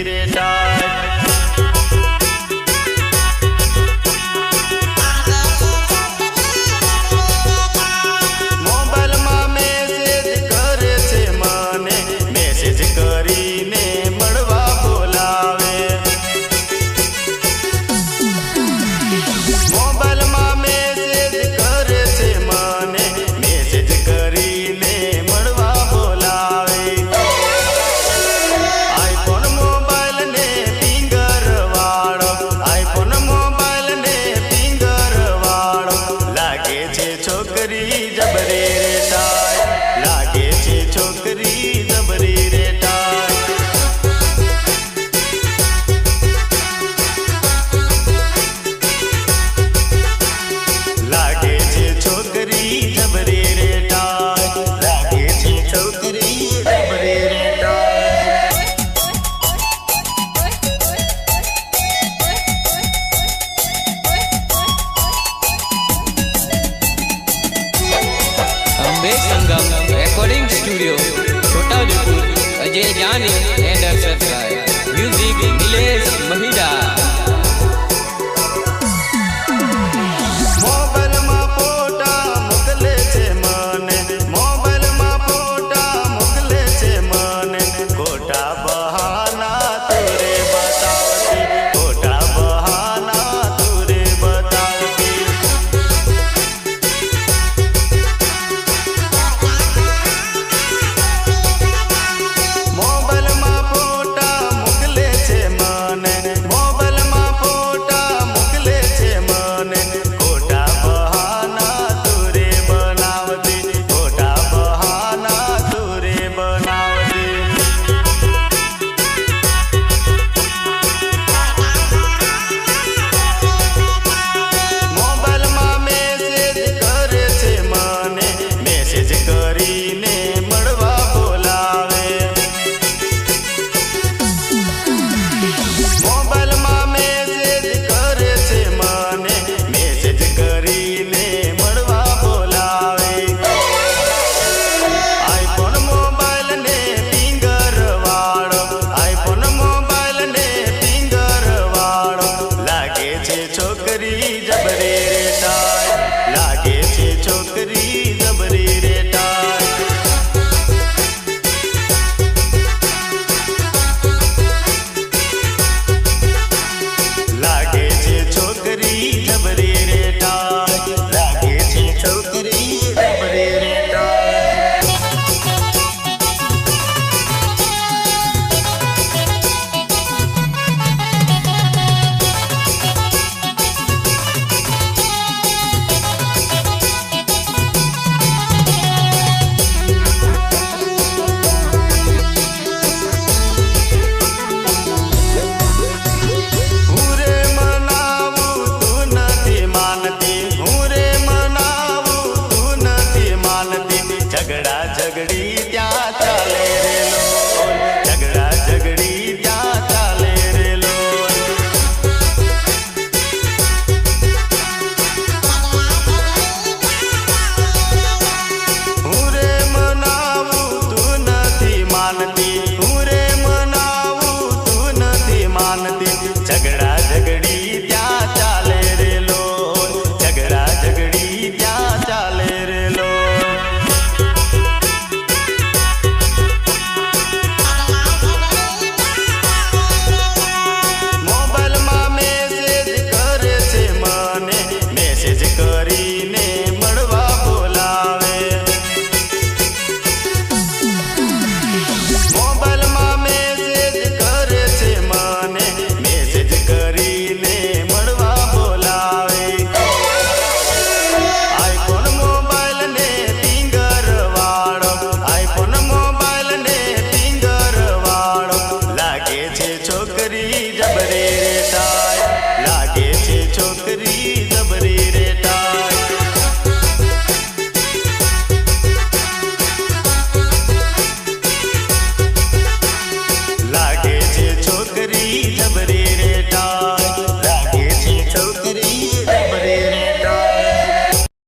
रे tight. Mobile में message करे छे मने, मैसेज करीने मळवा बोलावे। मोबाइल में मैसेज करे छे मने, मैसेज करीने मळवा बोलावे। आईफोन मोबाइल ने फिंगर वाळो, आईफोन मोबाइल ने फिंगर वाळो, लागे छे छोकरी जबरी रे टाइट, लागे छे छोकरी जबरी रे टाइट। लागे छे छोकरी जबरी रे टाइट, लागे छे छोकरी जबरी रे टाइट। अंबे संगम रिकॉर्डिंग स्टूडियो छोटा उदेपुर अजय जानी